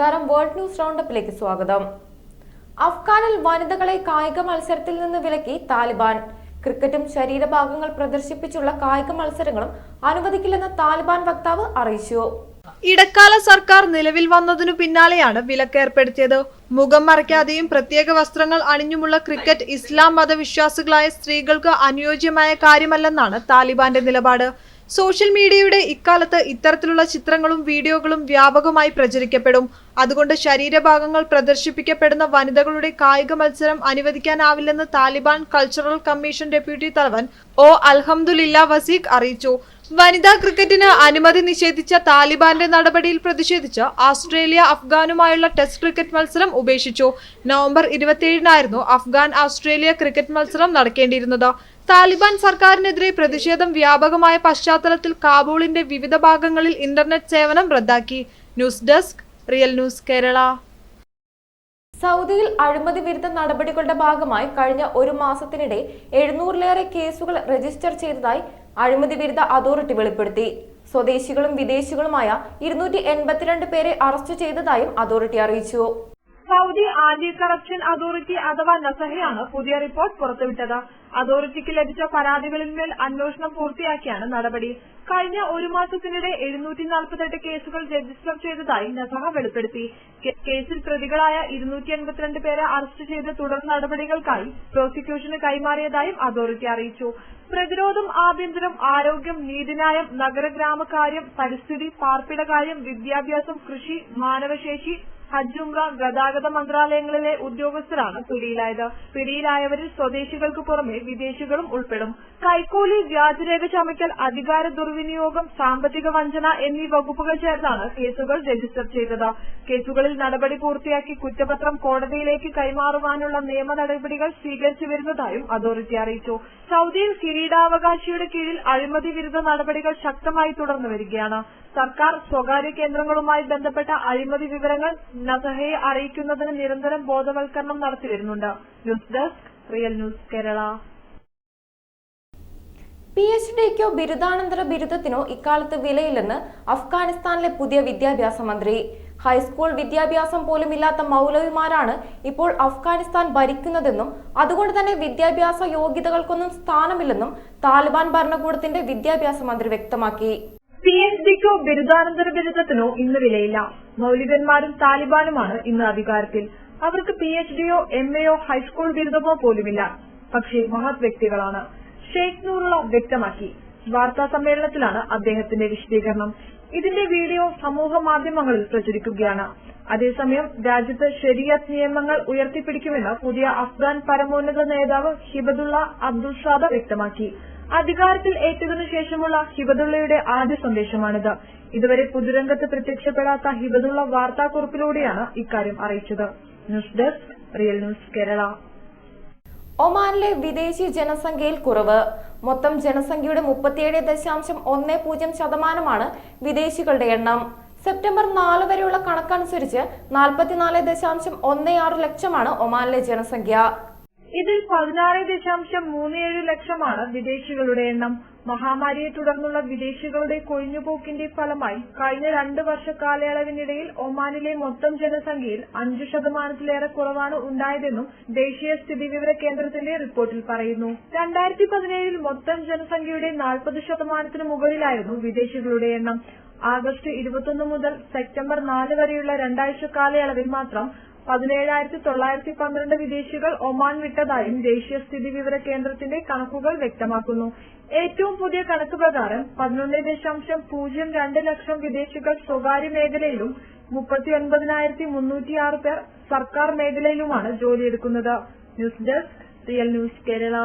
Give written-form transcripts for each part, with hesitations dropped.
നമസ്കാരം, world news റൗണ്ടപ്പിലേക്ക് സ്വാഗതം. അഫ്ഗാനിൽ വനിതകളെ കായിക മത്സരത്തിൽ നിന്ന് വിലക്കി താലിബാൻ. ക്രിക്കറ്റും ശരീരഭാഗങ്ങൾ പ്രദർശിപ്പിച്ചുള്ള കായിക മത്സരങ്ങളും അനുവദിക്കില്ലെന്ന് താലിബാൻ വക്താവ് അറിയിച്ചു. ഇടക്കാല സർക്കാർ നിലവിൽ വന്നതിനു പിന്നാലെയാണ് വിലക്കേർപ്പെടുത്തിയത്. മുഖം മറയ്ക്കാതെയും പ്രത്യേക വസ്ത്രങ്ങൾ അണിഞ്ഞുമുള്ള ക്രിക്കറ്റ് ഇസ്ലാം മതവിശ്വാസികളായ സ്ത്രീകൾക്ക് അനുയോജ്യമായ കാര്യമല്ലെന്നാണ് താലിബാന്റെ നിലപാട്. സോഷ്യൽ മീഡിയയുടെ ഇക്കാലത്ത് ഇത്തരത്തിലുള്ള ചിത്രങ്ങളും വീഡിയോകളും വ്യാപകമായി പ്രചരിക്കപ്പെടും. അതുകൊണ്ട് ശരീരഭാഗങ്ങൾ പ്രദർശിപ്പിക്കപ്പെടുന്ന വനിതകളുടെ കായിക മത്സരം അനുവദിക്കാനാവില്ലെന്ന് താലിബാൻ കൾച്ചറൽ കമ്മീഷൻ ഡെപ്യൂട്ടി തലവൻ അൽഹംദുലില്ല വസീഖ് അറിയിച്ചു. വനിതാ ക്രിക്കറ്റിന് അനുമതി നിഷേധിച്ച താലിബാന്റെ നടപടിയിൽ പ്രതിഷേധിച്ച് ഓസ്ട്രേലിയ അഫ്ഗാനുമായുള്ള ടെസ്റ്റ് ക്രിക്കറ്റ് മത്സരം ഉപേക്ഷിച്ചു. നവംബർ 27-നായിരുന്നു അഫ്ഗാൻ ഓസ്ട്രേലിയ ക്രിക്കറ്റ് മത്സരം നടക്കേണ്ടിയിരുന്നത്. താലിബാൻ സർക്കാരിനെതിരെ പ്രതിഷേധം വ്യാപകമായ പശ്ചാത്തലത്തിൽ കാബൂളിന്റെ വിവിധ ഭാഗങ്ങളിൽ ഇന്റർനെറ്റ് സേവനം റദ്ദാക്കി. News desk, real news Kerala. സൗദിയിൽ അഴിമതി വിരുദ്ധ നടപടികളുടെ ഭാഗമായി കഴിഞ്ഞ ഒരു മാസത്തിനിടെ 700-ലേറെ കേസുകൾ രജിസ്റ്റർ ചെയ്തതായി അഴിമതി വിരുദ്ധ അതോറിറ്റി വെളിപ്പെടുത്തി. സ്വദേശികളും വിദേശികളുമായ 282 പേരെ അറസ്റ്റ് ചെയ്തതായും അതോറിറ്റി അറിയിച്ചു. സൗദി ആന്റി കറപ്ഷൻ അതോറിറ്റി അഥവാ നസഹയാണ് പുതിയ റിപ്പോർട്ട് പുറത്തുവിട്ടത്. അതോറിറ്റിക്ക് ലഭിച്ച പരാതികളിന്മേൽ അന്വേഷണം പൂർത്തിയാക്കിയാണ് നടപടി. കഴിഞ്ഞ ഒരു മാസത്തിനിടെ 748 കേസുകൾ രജിസ്റ്റർ ചെയ്തതായി നസഹ വെളിപ്പെടുത്തി. കേസിൽ പ്രതികളായ 282 പേരെ അറസ്റ്റ് ചെയ്ത് തുടർ നടപടികൾക്കായി പ്രോസിക്യൂഷന് കൈമാറിയതായും അതോറിറ്റി അറിയിച്ചു. പ്രതിരോധം, ആഭ്യന്തരം, ആരോഗ്യം, നീതിന്യായം, നഗരഗ്രാമകാര്യം, പരിസ്ഥിതി, പാർപ്പിടകാര്യം, വിദ്യാഭ്യാസം, കൃഷി, മാനവശേഷി, ഹജ്ജ്, ഉംറ, ഗതാഗത മന്ത്രാലയങ്ങളിലെ ഉദ്യോഗസ്ഥരാണ് പിടിയിലായത്. പിടിയിലായവരിൽ സ്വദേശികൾക്ക് പുറമെ വിദേശികളും ഉൾപ്പെടും. കൈക്കൂലി, വ്യാജരേഖ ചമയ്ക്കൽ, അധികാര ദുർവിനിയോഗം, സാമ്പത്തിക വഞ്ചന എന്നീ വകുപ്പുകൾ ചേർത്താണ് കേസുകൾ രജിസ്റ്റർ ചെയ്തത്. കേസുകളിൽ നടപടി പൂർത്തിയാക്കി കുറ്റപത്രം കോടതിയിലേക്ക് കൈമാറുവാനുള്ള നിയമ നടപടികൾ സ്വീകരിച്ചു വരുന്നതായും അതോറിറ്റി അറിയിച്ചു. സൗദിയിൽ കിരീടാവകാശിയുടെ കീഴിൽ അഴിമതി വിരുദ്ധ നടപടികൾ ശക്തമായി തുടർന്നു വരികയാണ്. സർക്കാർ സ്വകാര്യ കേന്ദ്രങ്ങളുമായി ബന്ധപ്പെട്ട അഴിമതി വിവരങ്ങൾ നസഹയെ അറിയിക്കുന്നതിന് നിരന്തരം ബോധവൽക്കരണം നടത്തിവരുന്നുണ്ട്. News desk, real news Kerala. PhDക്കോ ബിരുദാനന്തര ബിരുദത്തിനോ ഇക്കാലത്ത് വിലയില്ലെന്ന് അഫ്ഗാനിസ്ഥാനിലെ പുതിയ വിദ്യാഭ്യാസ മന്ത്രി. ഹൈസ്കൂൾ വിദ്യാഭ്യാസം പോലും ഇല്ലാത്ത മൗലവിമാരാണ് ഇപ്പോൾ അഫ്ഗാനിസ്ഥാൻ ഭരിക്കുന്നതെന്നും അതുകൊണ്ട് തന്നെ വിദ്യാഭ്യാസ യോഗ്യതകൾക്കൊന്നും സ്ഥാനമില്ലെന്നും താലിബാൻ ഭരണകൂടത്തിന്റെ വിദ്യാഭ്യാസ മന്ത്രി വ്യക്തമാക്കി. PhDക്കോ ബിരുദാനന്തര ബിരുദത്തിനോ ഇന്ന് വിലയില്ല. മൗലികന്മാരും താലിബാനുമാണ് ഇന്ന് അധികാരത്തിൽ. അവർക്ക് PhDയോ MAയോ ഹൈസ്കൂൾ ബിരുദമോ പോലുമില്ല. പക്ഷേ മഹത് വ്യക്തികളാണ്. ഷെയ്ഖ് നൂറുള്ള വ്യക്തമാക്കി. വാർത്താ സമ്മേളനത്തിലാണ് അദ്ദേഹത്തിന്റെ വിശദീകരണം. ഇതിന്റെ വീഡിയോ സമൂഹ മാധ്യമങ്ങളിൽ പ്രചരിക്കുകയാണ്. അതേസമയം രാജ്യത്ത് ശരിയത്ത് നിയമങ്ങൾ ഉയർത്തിപ്പിടിക്കുമെന്ന് പുതിയ അഫ്ഗാൻ പരമോന്നത നേതാവ് ഹിബതുള്ള അബ്ദുൾ ഷാദ വ്യക്തമാക്കി. അധികാരത്തിൽ ഏറ്റതിനു ശേഷമുള്ള ഹിബതുള്ളയുടെ ആദ്യ സന്ദേശമാണിത്. ഇതുവരെ പൊതുരംഗത്ത് പ്രത്യക്ഷപ്പെടാത്ത ഹിബതുള്ള വാർത്താക്കുറിപ്പിലൂടെയാണ് ഇക്കാര്യം അറിയിച്ചത്. News desk, real news Kerala. ഒമാനിലെ വിദേശി ജനസംഖ്യയിൽ കുറവ്. മൊത്തം ജനസംഖ്യയുടെ 37.10% വിദേശികളുടെ എണ്ണം. സെപ്റ്റംബർ 4 വരെയുള്ള കണക്കനുസരിച്ച് 44.16 ലക്ഷമാണ് ഒമാനിലെ ജനസംഖ്യ. ഇതിൽ 16.37 ലക്ഷമാണ് വിദേശികളുടെ എണ്ണം. മഹാമാരിയെ തുടർന്നുള്ള വിദേശികളുടെ കൊഴിഞ്ഞുപോക്കിന്റെ ഫലമായി കഴിഞ്ഞ 2 വർഷ കാലയളവിനിടയിൽ ഒമാനിലെ മൊത്തം ജനസംഖ്യയിൽ 5%-ലേറെ കുറവാണ് ഉണ്ടായതെന്നും ദേശീയ സ്ഥിതിവിവര കേന്ദ്രത്തിന്റെ റിപ്പോർട്ടിൽ പറയുന്നു. 2017 മൊത്തം ജനസംഖ്യയുടെ 40%-ന് മുകളിലായിരുന്നു വിദേശികളുടെ എണ്ണം. ആഗസ്റ്റ് 21 മുതൽ സെപ്റ്റംബർ 4 വരെയുള്ള 2 ആഴ്ച കാലയളവിൽ മാത്രം 17,912 വിദേശികൾ ഒമാൻ വിട്ടതായും ദേശീയ സ്ഥിതിവിവര കേന്ദ്രത്തിന്റെ കണക്കുകൾ വ്യക്തമാക്കുന്നു. ഏറ്റവും പുതിയ കണക്ക് പ്രകാരം 11.02 ലക്ഷം വിദേശികൾ സ്വകാര്യ മേഖലയിലും 39,306 പേർ സർക്കാർ മേഖലയിലുമാണ് ജോലിയെടുക്കുന്നത്. News desk, real news Kerala.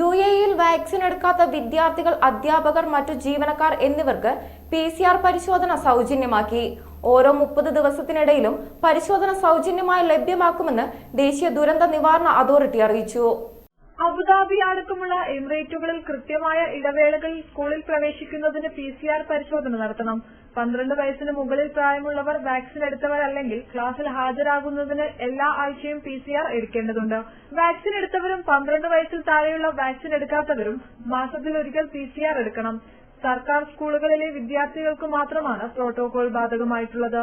UAEയിൽ വാക്സിൻ എടുക്കാത്ത വിദ്യാർത്ഥികൾ, അധ്യാപകർ, മറ്റു ജീവനക്കാർ എന്നിവർക്ക് PCR പരിശോധന സൗജന്യമാക്കി. ഓരോ 30 ദിവസത്തിനിടയിലും പരിശോധന സൗജന്യമായി ലഭ്യമാക്കുമെന്ന് ദേശീയ ദുരന്ത നിവാരണ അതോറിറ്റി അറിയിച്ചു. അബുദാബി അടക്കമുള്ള എമിറേറ്റുകളിൽ കൃത്യമായ ഇടവേളകളിൽ സ്കൂളിൽ പ്രവേശിക്കുന്നതിന് PCR പരിശോധന നടത്തണം. 12 വയസ്സിന് മുകളിൽ പ്രായമുള്ളവർ, വാക്സിൻ എടുത്തവരല്ലെങ്കിൽ ക്ലാസ്സിൽ ഹാജരാകുന്നതിന് എല്ലാ ആഴ്ചയും PCR എടുക്കേണ്ടതുണ്ട്. വാക്സിൻ എടുത്തവരും 12 വയസ്സിൽ താഴെയുള്ള വാക്സിൻ എടുക്കാത്തവരും മാസത്തിലൊരിക്കൽ PCR എടുക്കണം. സർക്കാർ സ്കൂളുകളിലെ വിദ്യാർത്ഥികൾക്ക് മാത്രമാണ് പ്രോട്ടോകോൾ ബാധകമായിട്ടുള്ളത്.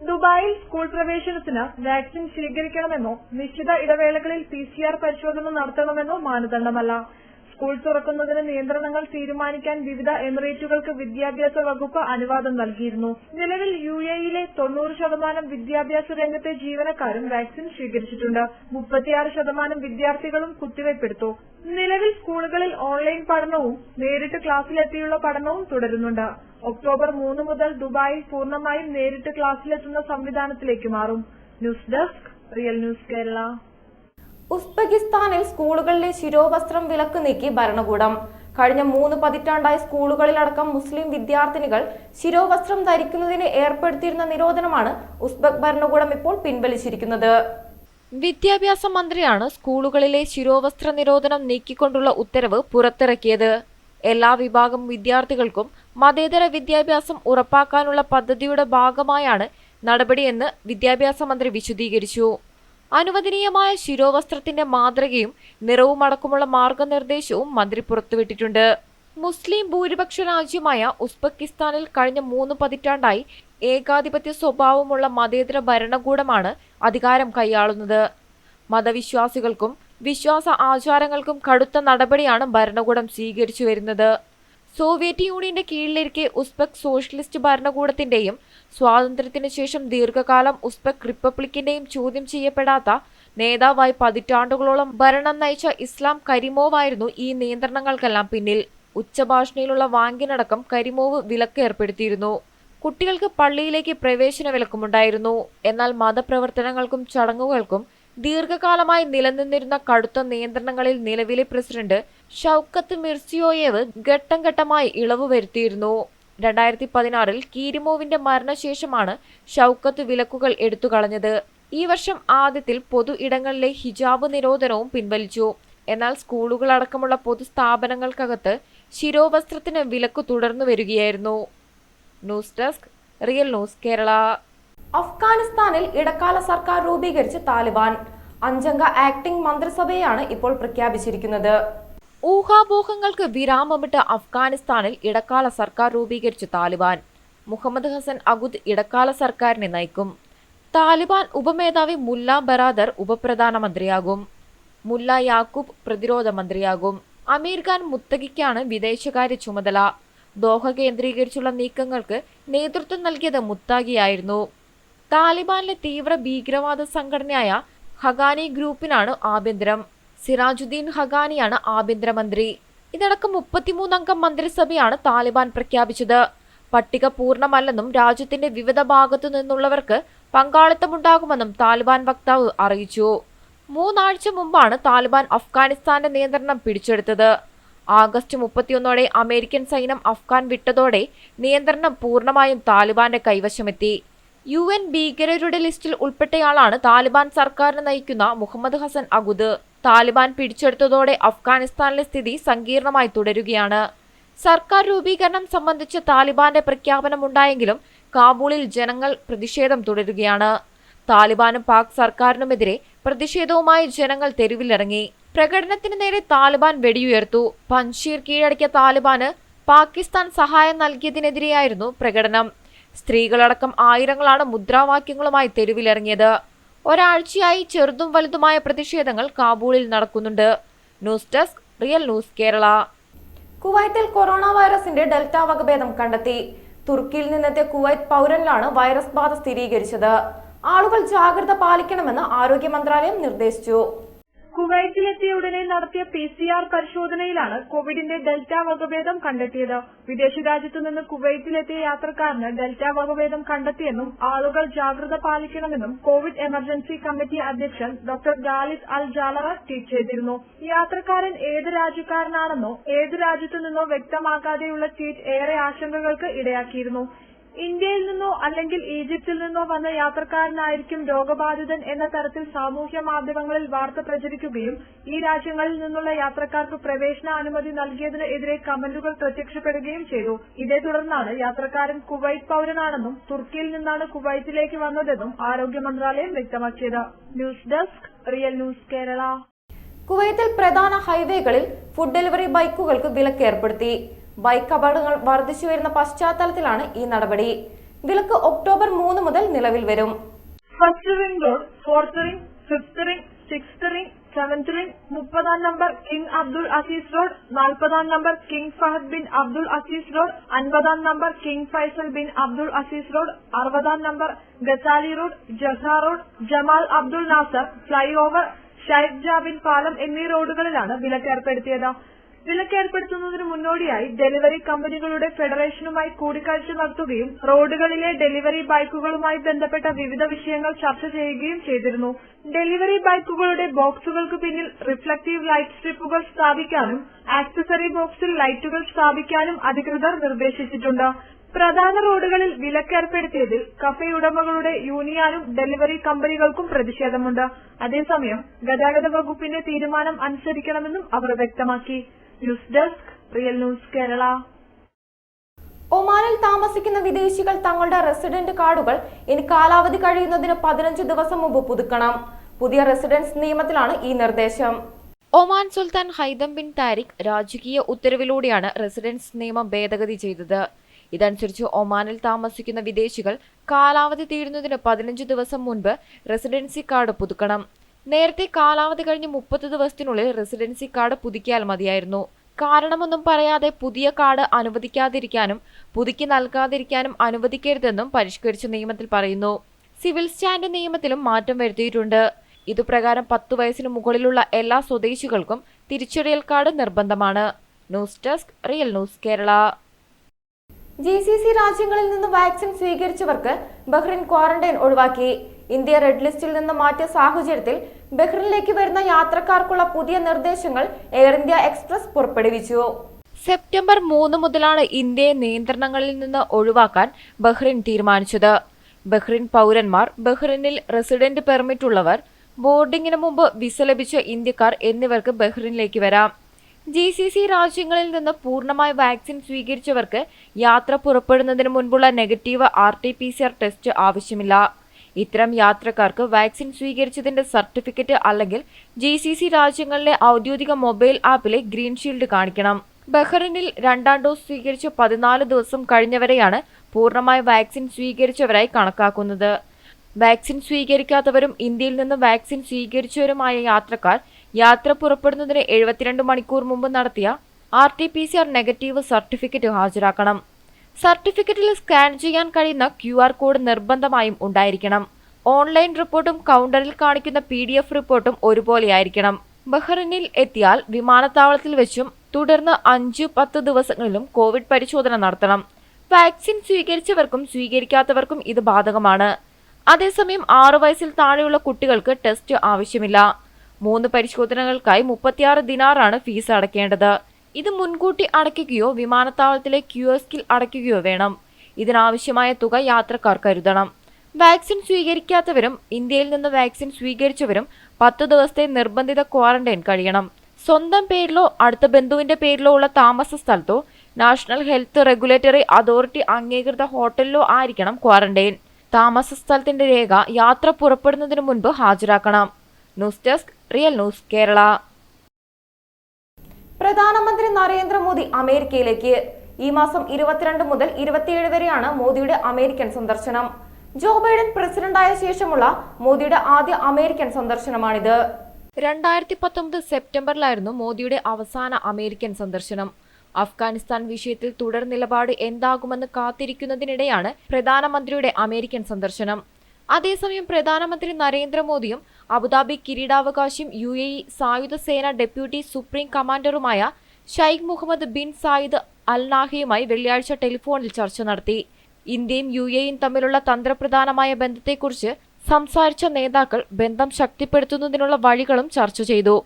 ദുബായിൽ സ്കൂൾ പ്രവേശനത്തിന് വാക്സിൻ സ്വീകരിക്കണമെന്നോ നിശ്ചിത ഇടവേളകളിൽ PCR പരിശോധന നടത്തണമെന്നോ മാനദണ്ഡമല്ല. സ്കൂൾ തുറക്കുന്നതിന് നിയന്ത്രണങ്ങൾ തീരുമാനിക്കാൻ വിവിധ എമിറേറ്റുകൾക്ക് വിദ്യാഭ്യാസ വകുപ്പ് അനുവാദം നൽകിയിരുന്നു. നിലവിൽ UAE-യിലെ 90% വിദ്യാഭ്യാസ രംഗത്തെ ജീവനക്കാരും വാക്സിൻ സ്വീകരിച്ചിട്ടുണ്ട്. 36% വിദ്യാർത്ഥികളും കുത്തിവയ്പെടുത്തു. നിലവിൽ സ്കൂളുകളിൽ ഓൺലൈൻ പഠനവും നേരിട്ട് ക്ലാസ്സിലെത്തിയുള്ള പഠനവും തുടരുന്നുണ്ട്. ഒക്ടോബർ 3 മുതൽ ദുബായിൽ പൂർണ്ണമായും നേരിട്ട് ക്ലാസ്സിലെത്തുന്ന സംവിധാനത്തിലേക്ക് മാറും. News desk, real news Kerala. ഉസ്ബെക്കിസ്ഥാനിൽ സ്കൂളുകളിലെ ശിരോവസ്ത്രം വിലക്ക് നീക്കി ഭരണകൂടം. കഴിഞ്ഞ 3 പതിറ്റാണ്ടായി സ്കൂളുകളിലടക്കം മുസ്ലിം വിദ്യാർത്ഥിനികൾ ശിരോവസ്ത്രം ധരിക്കുന്നതിന് ഏർപ്പെടുത്തിയിരുന്ന നിരോധനമാണ് ഉസ്ബെക് ഭരണകൂടം ഇപ്പോൾ പിൻവലിച്ചിരിക്കുന്നത്. വിദ്യാഭ്യാസ മന്ത്രിയാണ് സ്കൂളുകളിലെ ശിരോവസ്ത്ര നിരോധനം നീക്കിക്കൊണ്ടുള്ള ഉത്തരവ് പുറത്തിറക്കിയത്. എല്ലാ വിഭാഗം വിദ്യാർത്ഥികൾക്കും മതേതര വിദ്യാഭ്യാസം ഉറപ്പാക്കാനുള്ള പദ്ധതിയുടെ ഭാഗമായാണ് നടപടിയെന്ന് വിദ്യാഭ്യാസ മന്ത്രി വിശദീകരിച്ചു. അനുവദനീയമായ ശിരോവസ്ത്രത്തിന്റെ മാതൃകയും നിറവുമടക്കമുള്ള മാർഗനിർദ്ദേശവും മന്ത്രി പുറത്തുവിട്ടിട്ടുണ്ട്. മുസ്ലിം ഭൂരിപക്ഷ രാജ്യമായ ഉസ്ബെക്കിസ്ഥാനിൽ കഴിഞ്ഞ 3 പതിറ്റാണ്ടായി ഏകാധിപത്യ സ്വഭാവമുള്ള മതേതര ഭരണകൂടമാണ് അധികാരം കൈയാളുന്നത്. മതവിശ്വാസികൾക്കും വിശ്വാസ ആചാരങ്ങൾക്കും കടുത്ത നടപടിയാണ് ഭരണകൂടം സ്വീകരിച്ചു വരുന്നത്. സോവിയറ്റ് യൂണിയന്റെ കീഴിലിരിക്കെ ഉസ്ബെക് സോഷ്യലിസ്റ്റ് ഭരണകൂടത്തിന്റെയും സ്വാതന്ത്ര്യത്തിന് ശേഷം ദീർഘകാലം ഉസ്ബെക് റിപ്പബ്ലിക്കിന്റെയും ചോദ്യം ചെയ്യപ്പെടാത്ത നേതാവായി പതിറ്റാണ്ടുകളോളം ഭരണം നയിച്ച ഇസ്ലാം കരിമോവായിരുന്നു ഈ നിയന്ത്രണങ്ങൾക്കെല്ലാം പിന്നിൽ. ഉച്ചഭാഷണിയിലുള്ള വാങ്കിനടക്കം കരിമോവ് വിലക്ക് ഏർപ്പെടുത്തിയിരുന്നു. കുട്ടികൾക്ക് പള്ളിയിലേക്ക് പ്രവേശന വിലക്കുമുണ്ടായിരുന്നു. എന്നാൽ മതപ്രവർത്തനങ്ങൾക്കും ചടങ്ങുകൾക്കും ദീർഘകാലമായി നിലനിന്നിരുന്ന കടുത്ത നിയന്ത്രണങ്ങളിൽ നിലവിലെ പ്രസിഡന്റ് ഷൗക്കത്ത് മിർസിയോയേവ് ഘട്ടം ഘട്ടമായി ഇളവ് വരുത്തിയിരുന്നു. 2016-ൽ കീരിമോവിന്റെ മരണശേഷമാണ് ഷൗക്കത്ത് വിലക്കുകൾ എടുത്തുകളഞ്ഞത്. ഈ വർഷം ആദ്യത്തിൽ പൊതു ഇടങ്ങളിലെ ഹിജാബ് നിരോധനവും പിൻവലിച്ചു. എന്നാൽ സ്കൂളുകളടക്കമുള്ള പൊതുസ്ഥാപനങ്ങൾക്കകത്ത് ശിരോവസ്ത്രത്തിന് വിലക്ക് തുടർന്നു വരികയായിരുന്നു. News desk, real news Kerala. അഫ്ഗാനിസ്ഥാനിൽ ഇടക്കാല സർക്കാർ രൂപീകരിച്ച് താലിബാൻ. 5-അംഗ ആക്ടിംഗ് മന്ത്രിസഭയാണ് ഇപ്പോൾ പ്രഖ്യാപിച്ചിരിക്കുന്നത്. ഊഹാപോഹങ്ങൾക്ക് വിരാമമിട്ട് അഫ്ഗാനിസ്ഥാനിൽ ഇടക്കാല സർക്കാർ രൂപീകരിച്ച് താലിബാൻ. മുഹമ്മദ് ഹസൻ അഗുദ് ഇടക്കാല സർക്കാരിനെ നയിക്കും. താലിബാൻ ഉപമേധാവി മുല്ല ബറാദർ ഉപപ്രധാനമന്ത്രിയാകും. മുല്ല യാക്കൂബ് പ്രതിരോധ മന്ത്രിയാകും. അമീർ ഖാൻ മുത്തഖിക്കാണ് വിദേശകാര്യ ചുമതല. ദോഹ കേന്ദ്രീകരിച്ചുള്ള നീക്കങ്ങൾക്ക് നേതൃത്വം നൽകിയത് മുത്താഖിയായിരുന്നു. താലിബാനിലെ തീവ്ര ഭീകരവാദ സംഘടനയായ ഹഖാനി ഗ്രൂപ്പിനാണ് ആഭ്യന്തരം. സിറാജുദ്ദീൻ ഹഖാനിയാണ് ആഭ്യന്തരമന്ത്രി. ഇതടക്കം 33-അംഗ മന്ത്രിസഭയാണ് താലിബാൻ പ്രഖ്യാപിച്ചത്. പട്ടിക പൂർണ്ണമല്ലെന്നും രാജ്യത്തിന്റെ വിവിധ ഭാഗത്തു നിന്നുള്ളവർക്ക് പങ്കാളിത്തമുണ്ടാകുമെന്നും താലിബാൻ വക്താവ് അറിയിച്ചു. 3 ആഴ്ച മുമ്പാണ് താലിബാൻ അഫ്ഗാനിസ്ഥാന്റെ നിയന്ത്രണം പിടിച്ചെടുത്തത്. ആഗസ്റ്റ് 31-ഓടെ അമേരിക്കൻ സൈന്യം അഫ്ഗാൻ വിട്ടതോടെ നിയന്ത്രണം പൂർണ്ണമായും താലിബാന്റെ കൈവശമെത്തി. UN ഭീകരരുടെ ലിസ്റ്റിൽ ഉൾപ്പെട്ടയാളാണ് താലിബാൻ സർക്കാരിനെ നയിക്കുന്ന മുഹമ്മദ് ഹസൻ അഗുദ്. താലിബാൻ പിടിച്ചെടുത്തതോടെ അഫ്ഗാനിസ്ഥാനിലെ സ്ഥിതി സങ്കീർണമായി തുടരുകയാണ്. സർക്കാർ രൂപീകരണം സംബന്ധിച്ച് താലിബാന്റെ പ്രഖ്യാപനമുണ്ടായെങ്കിലും കാബൂളിൽ ജനങ്ങൾ പ്രതിഷേധം തുടരുകയാണ്. താലിബാനും പാക് സർക്കാരിനുമെതിരെ പ്രതിഷേധവുമായി ജനങ്ങൾ തെരുവിലിറങ്ങി. പ്രകടനത്തിന് നേരെ താലിബാൻ വെടിയുയർത്തു. പൻഷീർ കീഴടക്കിയ താലിബാന് പാകിസ്ഥാൻ സഹായം നൽകിയതിനെതിരെയായിരുന്നു പ്രകടനം. സ്ത്രീകളടക്കം ആയിരങ്ങളാണ് മുദ്രാവാക്യങ്ങളുമായി തെരുവിലിറങ്ങിയത്. ഒരാഴ്ചയായി ചെറുതും വലുതുമായ പ്രതിഷേധങ്ങൾ കാബൂളിൽ നടക്കുന്നുണ്ട്. News desk, real news Kerala. കുവൈത്തിൽ കൊറോണ വൈറസിന്റെ ഡെൽറ്റ വകഭേദം കണ്ടെത്തി. തുർക്കിയിൽ നിന്നെത്തിയ കുവൈറ്റ് പൗരനിലാണ് വൈറസ് ബാധ സ്ഥിരീകരിച്ചത്. ആളുകൾ ജാഗ്രത പാലിക്കണമെന്ന് ആരോഗ്യ മന്ത്രാലയം നിർദ്ദേശിച്ചു. കുവൈറ്റിലെത്തിയ ഉടനെ നടത്തിയ PCR പരിശോധനയിലാണ് കോവിഡിന്റെ ഡെൽറ്റ വകഭേദം കണ്ടെത്തിയത്. വിദേശ രാജ്യത്തു നിന്ന് കുവൈറ്റിലെത്തിയ യാത്രക്കാരന് ഡെൽറ്റ വകഭേദം കണ്ടെത്തിയെന്നും ആളുകൾ ജാഗ്രത പാലിക്കണമെന്നും കോവിഡ് എമർജൻസി കമ്മിറ്റി അധ്യക്ഷൻ ഡോക്ടർ ഖാലിദ് അൽ ജാലറ ട്വീറ്റ് ചെയ്തിരുന്നു. യാത്രക്കാരൻ ഏത് രാജ്യക്കാരനാണെന്നോ ഏത് രാജ്യത്തു നിന്നോ വ്യക്തമാക്കാതെയുള്ള ട്വീറ്റ് ഏറെ ആശങ്കകൾക്ക് ഇടയാക്കിയിരുന്നു. ഇന്ത്യയിൽ നിന്നോ അല്ലെങ്കിൽ ഈജിപ്തിൽ നിന്നോ വന്ന യാത്രക്കാരനായിരിക്കും രോഗബാധിതൻ എന്ന തരത്തിൽ സാമൂഹ്യ മാധ്യമങ്ങളിൽ വാർത്ത പ്രചരിക്കുകയും ഈ രാജ്യങ്ങളിൽ നിന്നുള്ള യാത്രക്കാർക്ക് പ്രവേശന അനുമതി നൽകിയതിന് എതിരെ കമന്റുകൾ പ്രത്യക്ഷപ്പെടുകയും ചെയ്തു. ഇതേ തുടർന്നാണ് യാത്രക്കാരൻ കുവൈറ്റ് പൗരനാണെന്നും തുർക്കിയിൽ നിന്നാണ് കുവൈറ്റിലേക്ക് വന്നതെന്നും ആരോഗ്യ മന്ത്രാലയം വ്യക്തമാക്കിയത്. News desk, real news Kerala. കുവൈത്തിൽ പ്രധാന ഹൈവേകളിൽ ഫുഡ് ഡെലിവറി ബൈക്കുകൾക്ക് വിലക്ക് ഏർപ്പെടുത്തി. ബൈക്ക് അപകടങ്ങൾ വർദ്ധിച്ചു വരുന്ന പശ്ചാത്തലത്തിലാണ് ഈ നടപടി. വിലക്ക് ഒക്ടോബർ 3 മുതൽ നിലവിൽ വരും. First ring road, fourth ring, fifth ring, sixth ring, seventh ring, 30-ാം number king Abdul Aziz road, 40-ാം number king Fahd bin Abdul Aziz road, 50-ാം number king Faisal bin Abdul Aziz road, 60-ാം number Ghazali road, ജസാ road, Jamal Abdul Nasser flyover, Sheikh Jaber പാലം എന്നീ റോഡുകളിലാണ് വിലക്ക് ഏർപ്പെടുത്തിയത്. വിലക്ക് ഏർപ്പെടുത്തുന്നതിന് മുന്നോടിയായി ഡെലിവറി കമ്പനികളുടെ ഫെഡറേഷനുമായി കൂടിക്കാഴ്ച നടത്തുകയും റോഡുകളിലെ ഡെലിവറി ബൈക്കുകളുമായി ബന്ധപ്പെട്ട വിവിധ വിഷയങ്ങൾ ചർച്ച ചെയ്യുകയും ചെയ്തിരുന്നു. ഡെലിവറി ബൈക്കുകളുടെ ബോക്സുകൾക്ക് പിന്നിൽ റിഫ്ലക്റ്റീവ് ലൈറ്റ് സ്ട്രിപ്പുകൾ സ്ഥാപിക്കാനും ആക്സസറി ബോക്സിൽ ലൈറ്റുകൾ സ്ഥാപിക്കാനും അധികൃതർ നിർദ്ദേശിച്ചിട്ടുണ്ട്. പ്രധാന റോഡുകളിൽ വിലക്കേർപ്പെടുത്തിയതിൽ കഫേ ഉടമകളുടെ യൂണിയനും ഡെലിവറി കമ്പനികൾക്കും പ്രതിഷേധമുണ്ട്. അതേസമയം ഗതാഗത വകുപ്പിന്റെ തീരുമാനം അനുസരിക്കണമെന്നും അവർ വ്യക്തമാക്കി. News desk, real news Kerala. ഒമാനിൽ താമസിക്കുന്ന വിദേശികൾ തങ്ങളുടെ റെസിഡന്റ് കാർഡുകൾ ഇനി കാലാവധി കഴിയുന്നതിന് 15 ദിവസം മുമ്പ് പുതുക്കണം. പുതിയ റെസിഡൻസ് നിയമത്തിലാണ് ഈ നിർദ്ദേശം. ഒമാൻ സുൽത്താൻ ഹൈതം ബിൻ താരിഖ് രാജകീയ ഉത്തരവിലൂടെയാണ് റെസിഡൻസ് നിയമം ഭേദഗതി ചെയ്തത്. ഇതനുസരിച്ച് ഒമാനിൽ താമസിക്കുന്ന വിദേശികൾ കാലാവധി തീരുന്നതിന് 15 ദിവസം മുൻപ് റെസിഡൻസി കാർഡ് പുതുക്കണം. നേരത്തെ കാലാവധി കഴിഞ്ഞ് 30 ദിവസത്തിനുള്ളിൽ റെസിഡൻസി കാർഡ് പുതുക്കിയാൽ മതിയായിരുന്നു. കാരണമൊന്നും പറയാതെ പുതിയ കാർഡ് അനുവദിക്കാതിരിക്കാനും പുതുക്കി നൽകാതിരിക്കാനും അനുവദിക്കരുതെന്നും പരിഷ്കരിച്ച നിയമത്തിൽ പറയുന്നു. സിവിൽ സ്റ്റാൻഡ് നിയമത്തിലും മാറ്റം വരുത്തിയിട്ടുണ്ട്. ഇതുപ്രകാരം 10 വയസ്സിന് മുകളിലുള്ള എല്ലാ സ്വദേശികൾക്കും തിരിച്ചറിയൽ കാർഡ് നിർബന്ധമാണ്. News desk, real news Kerala. GCC രാജ്യങ്ങളിൽ നിന്ന് വാക്സിൻ സ്വീകരിച്ചവർക്ക് ബഹ്റിൻ ക്വാറന്റൈൻ ഒഴിവാക്കി. ഇന്ത്യ റെഡ് ലിസ്റ്റിൽ നിന്ന് മാറ്റിയ സാഹചര്യത്തിൽ ബഹ്റിനിലേക്ക് വരുന്ന യാത്രക്കാർക്കുള്ള പുതിയ നിർദ്ദേശങ്ങൾ എയർ ഇന്ത്യ എക്സ്പ്രസ് പുറപ്പെടുവിച്ചു. സെപ്റ്റംബർ 3 മുതലാണ് ഇന്ത്യയെ നിയന്ത്രണങ്ങളിൽ നിന്ന് ഒഴിവാക്കാൻ ബഹ്റിൻ തീരുമാനിച്ചത്. ബഹ്റിൻ പൗരന്മാർ, ബഹ്റിനിൽ റെസിഡന്റ് പെർമിറ്റ് ഉള്ളവർ, ബോർഡിംഗിന് മുമ്പ് വിസ ലഭിച്ച ഇന്ത്യക്കാർ എന്നിവർക്ക് ബഹ്റിനിലേക്ക് വരാം. GCC രാജ്യങ്ങളിൽ നിന്ന് പൂർണ്ണമായി വാക്സിൻ സ്വീകരിച്ചവർക്ക് യാത്ര പുറപ്പെടുന്നതിന് മുൻപുള്ള നെഗറ്റീവ് RT-PCR ടെസ്റ്റ് ആവശ്യമില്ല. ഇത്തരം യാത്രക്കാർക്ക് വാക്സിൻ സ്വീകരിച്ചതിന്റെ സർട്ടിഫിക്കറ്റ് അല്ലെങ്കിൽ GCC രാജ്യങ്ങളിലെ ഔദ്യോഗിക മൊബൈൽ ആപ്പിലെ ഗ്രീൻ ഷീൽഡ് കാണിക്കണം. ബഹ്റിനിൽ 2ാം ഡോസ് സ്വീകരിച്ച് 14 ദിവസം കഴിഞ്ഞവരെയാണ് പൂർണ്ണമായി വാക്സിൻ സ്വീകരിച്ചവരായി കണക്കാക്കുന്നത്. വാക്സിൻ സ്വീകരിക്കാത്തവരും ഇന്ത്യയിൽ നിന്ന് വാക്സിൻ സ്വീകരിച്ചവരുമായ യാത്രക്കാർ യാത്ര പുറപ്പെടുന്നതിന് 72 മണിക്കൂർ മുമ്പ് നടത്തിയ RT-PCR നെഗറ്റീവ് സർട്ടിഫിക്കറ്റ് ഹാജരാക്കണം. സർട്ടിഫിക്കറ്റിൽ സ്കാൻ ചെയ്യാൻ കഴിയുന്ന QR കോഡ് നിർബന്ധമായും ഉണ്ടായിരിക്കണം. ഓൺലൈൻ റിപ്പോർട്ടും കൗണ്ടറിൽ കാണിക്കുന്ന PDF റിപ്പോർട്ടും ഒരുപോലെയായിരിക്കണം. ബഹ്റിനിൽ എത്തിയാൽ വിമാനത്താവളത്തിൽ വെച്ചും തുടർന്ന് 5-10 ദിവസങ്ങളിലും കോവിഡ് പരിശോധന നടത്തണം. വാക്സിൻ സ്വീകരിച്ചവർക്കും സ്വീകരിക്കാത്തവർക്കും ഇത് ബാധകമാണ്. അതേസമയം 6 വയസ്സിൽ താഴെയുള്ള കുട്ടികൾക്ക് ടെസ്റ്റ് ആവശ്യമില്ല. 3 പരിശോധനകൾക്കായി 36 ദിനാറാണ് ഫീസ് അടയ്ക്കേണ്ടത്. ഇത് മുൻകൂട്ടി അടയ്ക്കുകയോ വിമാനത്താവളത്തിലെ കിയോസ്കിൽ അടയ്ക്കുകയോ വേണം. ഇതിനാവശ്യമായ തുക യാത്രക്കാർ കരുതണം. വാക്സിൻ സ്വീകരിക്കാത്തവരും ഇന്ത്യയിൽ നിന്ന് വാക്സിൻ സ്വീകരിച്ചവരും 10 ദിവസത്തെ നിർബന്ധിത ക്വാറന്റൈൻ കഴിയണം. സ്വന്തം പേരിലോ അടുത്ത ബന്ധുവിന്റെ പേരിലോ ഉള്ള താമസ സ്ഥലത്തോ നാഷണൽ ഹെൽത്ത് റെഗുലേറ്ററി അതോറിറ്റി അംഗീകൃത ഹോട്ടലിലോ ആയിരിക്കണം ക്വാറന്റൈൻ. താമസ സ്ഥലത്തിന്റെ രേഖ യാത്ര പുറപ്പെടുന്നതിന് മുൻപ് ഹാജരാക്കണം. News desk, real news Kerala. പ്രധാനമന്ത്രി നരേന്ദ്രമോദി അമേരിക്കയിലേക്ക്. ഈ മാസം 22 മുതൽ 27 വരെയാണ് മോദിയുടെ അമേരിക്കൻ സന്ദർശനം. ജോ ബൈഡൻ പ്രസിഡന്റായ ശേഷമുള്ള മോദിയുടെ ആദ്യ അമേരിക്കൻ സന്ദർശനമാണിത്. 2019 സെപ്റ്റംബറിലായിരുന്നു മോദിയുടെ അവസാന അമേരിക്കൻ സന്ദർശനം. അഫ്ഗാനിസ്ഥാൻ വിഷയത്തിൽ തുടർ നിലപാട് എന്താകുമെന്ന് കാത്തിരിക്കുന്നതിനിടെയാണ് പ്രധാനമന്ത്രിയുടെ അമേരിക്കൻ സന്ദർശനം. അതേസമയം പ്രധാനമന്ത്രി നരേന്ദ്രമോദിയും അബുദാബി കിരീടാവകാശിയും UAE സായുധ സേന ഡെപ്യൂട്ടി സുപ്രീം കമാൻഡറുമായ Sheikh Mohammed bin Zayed Al നാഹിയുമായി വെള്ളിയാഴ്ച ടെലിഫോണിൽ ചർച്ച നടത്തി. ഇന്ത്യയും UAEയും തമ്മിലുള്ള തന്ത്രപ്രധാനമായ ബന്ധത്തെക്കുറിച്ച് സംസാരിച്ച നേതാക്കൾ ബന്ധം ശക്തിപ്പെടുത്തുന്നതിനുള്ള വഴികളും ചർച്ച ചെയ്തു.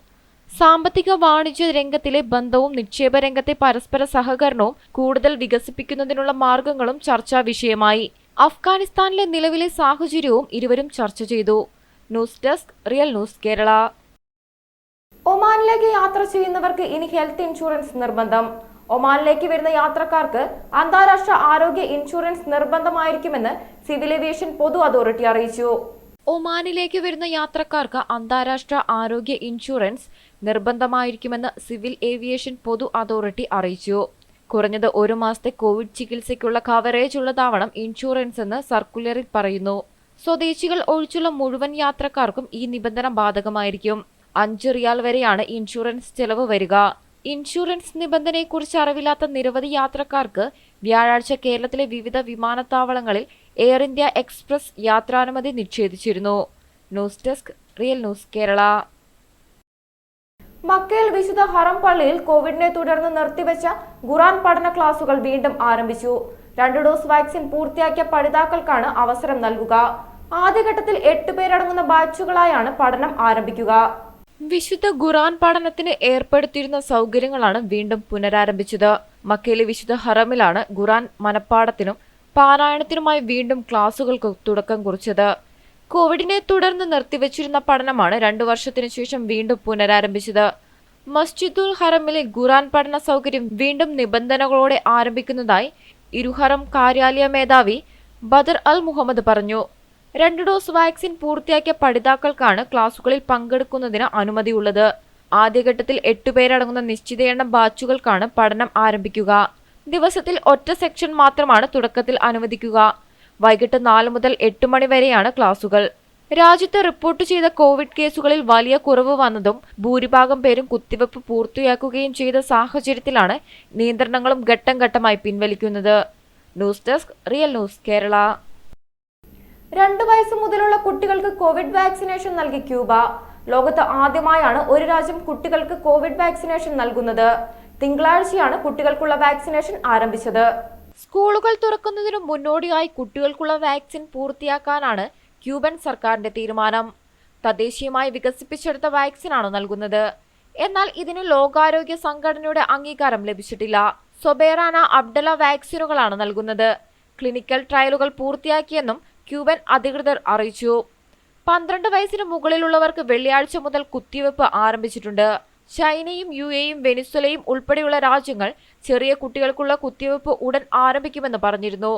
സാമ്പത്തിക വാണിജ്യ രംഗത്തിലെ ബന്ധവും നിക്ഷേപ രംഗത്തെ പരസ്പര സഹകരണവും കൂടുതൽ വികസിപ്പിക്കുന്നതിനുള്ള മാർഗങ്ങളും ചർച്ചാ വിഷയമായി. അഫ്ഗാനിസ്ഥാനിലെ നിലവിലെ സാഹചര്യവും ഇരുവരും ചർച്ച ചെയ്തു. News desk, real news Kerala. ഒമാനിലേക്ക് യാത്ര ചെയ്യുന്നവർക്ക് ഇനി ഹെൽത്ത് ഇൻഷുറൻസ് നിർബന്ധം. ഒമാനിലേക്ക് വരുന്ന യാത്രക്കാർക്ക് അന്താരാഷ്ട്ര ആരോഗ്യ ഇൻഷുറൻസ് നിർബന്ധമായിരിക്കുമെന്ന് സിവിൽ ഏവിയേഷൻ പൊതു അതോറിറ്റി അറിയിച്ചു. ഒമാനിലേക്ക് വരുന്ന യാത്രക്കാർക്ക് അന്താരാഷ്ട്ര ആരോഗ്യ ഇൻഷുറൻസ് നിർബന്ധമായിരിക്കുമെന്ന് സിവിൽ ഏവിയേഷൻ പൊതു അതോറിറ്റി അറിയിച്ചു. കുറഞ്ഞത് 1 മാസത്തെ കോവിഡ് ചികിത്സയ്ക്കുള്ള കവറേജ് ഉള്ളതാവണം ഇൻഷുറൻസ് എന്ന് സർക്കുലറിൽ പറയുന്നു. സ്വദേശികൾ ഒഴിച്ചുള്ള മുഴുവൻ യാത്രക്കാർക്കും ഈ നിബന്ധന ബാധകമായിരിക്കും. 5 റിയാൽ വരെയാണ് ഇൻഷുറൻസ് ചെലവ് വരിക. ഇൻഷുറൻസ് നിബന്ധനയെക്കുറിച്ച് അറിവില്ലാത്ത നിരവധി യാത്രക്കാർക്ക് വ്യാഴാഴ്ച കേരളത്തിലെ വിവിധ വിമാനത്താവളങ്ങളിൽ എയർ ഇന്ത്യ എക്സ്പ്രസ് യാത്രാനുമതി നിഷേധിച്ചിരുന്നു. News desk real news Kerala. മക്കയിൽ വിശുദ്ധ ഹറം പള്ളിയിൽ കോവിഡിനെ തുടർന്ന് നിർത്തിവെച്ച ഖുർആൻ പഠന ക്ലാസുകൾ വീണ്ടും ആരംഭിച്ചു. 2 ഡോസ് വാക്സിൻ പൂർത്തിയാക്കിയ പഠിതാക്കൾക്കാണ് അവസരം നൽകുക. ആദ്യഘട്ടത്തിൽ 8 പേരടങ്ങുന്ന ബാച്ചുകളായാണ് പഠനം ആരംഭിക്കുക. വിശുദ്ധ ഖുർആൻ പഠനത്തിന് ഏർപ്പെടുത്തിയിരുന്ന സൗകര്യങ്ങളാണ് വീണ്ടും പുനരാരംഭിച്ചത്. മക്കയിലെ വിശുദ്ധ ഹറമിലാണ് ഖുർആൻ മനപ്പാഠത്തിനും പാരായണത്തിനുമായി വീണ്ടും ക്ലാസുകൾക്ക് തുടക്കം കുറിച്ചത്. കോവിഡിനെ തുടർന്ന് നിർത്തിവച്ചിരുന്ന പഠനമാണ് 2 വർഷത്തിനു ശേഷം വീണ്ടും പുനരാരംഭിച്ചത്. മസ്ജിദുൽ ഹറമിലെ ഖുർആൻ പഠന സൗകര്യം വീണ്ടും നിബന്ധനകളോടെ ആരംഭിക്കുന്നതായി ഇരുഹറം കാര്യാലയ മേധാവി ബദർ അൽ മുഹമ്മദ് പറഞ്ഞു. 2 ഡോസ് വാക്സിൻ പൂർത്തിയാക്കിയ പഠിതാക്കൾക്കാണ് ക്ലാസുകളിൽ പങ്കെടുക്കുന്നതിന് അനുമതിയുള്ളത്. ആദ്യഘട്ടത്തിൽ 8 പേരടങ്ങുന്ന നിശ്ചിത എണ്ണം ബാച്ചുകൾക്കാണ് പഠനം ആരംഭിക്കുക. ദിവസത്തിൽ ഒറ്റ സെക്ഷൻ മാത്രമാണ് തുടക്കത്തിൽ അനുവദിക്കുക. വൈകിട്ട് 4 മുതൽ 8 മണി വരെയാണ് ക്ലാസുകൾ. രാജ്യത്ത് റിപ്പോർട്ട് ചെയ്ത കോവിഡ് കേസുകളിൽ വലിയ കുറവ് വന്നതും ഭൂരിഭാഗം പേരും കുത്തിവെപ്പ് പൂർത്തിയാക്കുകയും ചെയ്ത സാഹചര്യത്തിലാണ് നിയന്ത്രണങ്ങളും ഘട്ടം ഘട്ടമായി പിൻവലിക്കുന്നത്. News desk real news Kerala. 2 വയസ്സ് മുതലുള്ള കുട്ടികൾക്ക് കോവിഡ് വാക്സിനേഷൻ നൽകി ക്യൂബ. ലോകത്ത് ആദ്യമായാണ് ഒരു രാജ്യം കുട്ടികൾക്ക് കോവിഡ് വാക്സിനേഷൻ നൽകുന്നത്. തിങ്കളാഴ്ചയാണ് കുട്ടികൾക്കുള്ള വാക്സിനേഷൻ ആരംഭിച്ചത്. സ്കൂളുകൾ തുറക്കുന്നതിനു മുന്നോടിയായി കുട്ടികൾക്കുള്ള വാക്സിൻ പൂർത്തിയാക്കാനാണ് ക്യൂബൻ സർക്കാരിന്റെ തീരുമാനം. തദ്ദേശീയമായി വികസിപ്പിച്ചെടുത്ത വാക്സിനാണ് നൽകുന്നത്. എന്നാൽ ഇതിന് ലോകാരോഗ്യ സംഘടനയുടെ അംഗീകാരം ലഭിച്ചിട്ടില്ല. സൊബേറാന അബ്ഡല വാക്സിനുകളാണ് നൽകുന്നത്. ക്ലിനിക്കൽ ട്രയലുകൾ പൂർത്തിയാക്കിയെന്നും ക്യൂബൻ അധികൃതർ അറിയിച്ചു. 12 വയസ്സിന് മുകളിലുള്ളവർക്ക് വെള്ളിയാഴ്ച മുതൽ കുത്തിവെപ്പ് ആരംഭിച്ചിട്ടുണ്ട്. ചൈനയും UAEയും വെനിസ്വലയും ഉൾപ്പെടെയുള്ള രാജ്യങ്ങൾ ചെറിയ കുട്ടികൾക്കുള്ള കുത്തിവെപ്പ് ഉടൻ ആരംഭിക്കുമെന്ന് പറഞ്ഞിരുന്നു.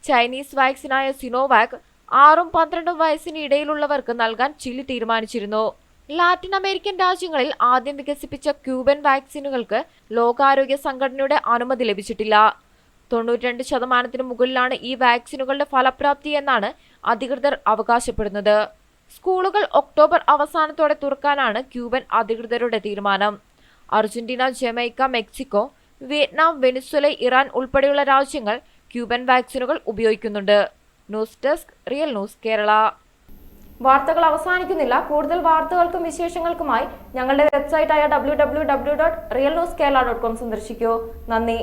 ചൈനീസ് വാക്സിനായ സിനോവാക് 6 ഉം 12 വയസ്സിന് ഇടയിലുള്ളവർക്ക് നൽകാൻ ചിലി തീരുമാനിച്ചിരുന്നു. ലാറ്റിൻ അമേരിക്കൻ രാജ്യങ്ങളിൽ ആദ്യം വികസിപ്പിച്ച ക്യൂബൻ വാക്സിനുകൾക്ക് ലോകാരോഗ്യ സംഘടനയുടെ അനുമതി ലഭിച്ചിട്ടില്ല. 92% മുകളിലാണ് ഈ വാക്സിനുകളുടെ ഫലപ്രാപ്തി എന്നാണ് അധികൃതർ അവകാശപ്പെടുന്നത്. സ്കൂളുകൾ ഒക്ടോബർ അവസാനത്തോടെ തുറക്കാനാണ് ക്യൂബൻ അധികൃതരുടെ തീരുമാനം. Argentina, Jamaica, Mexico, Vietnam, Venezuela, Iran ഉൾപ്പെടെയുള്ള രാജ്യങ്ങൾ ക്യൂബൻ വാക്സിനുകൾ ഉപയോഗിക്കുന്നുണ്ട്. News desk real news Kerala. വാർത്തകൾ അവസാനിക്കുന്നില്ല. കൂടുതൽ വാർത്തകൾക്കും വിശേഷങ്ങൾക്കുമായി ഞങ്ങളുടെ വെബ്സൈറ്റായ www.realnewskerala.com സന്ദർശിക്കൂ. നന്ദി.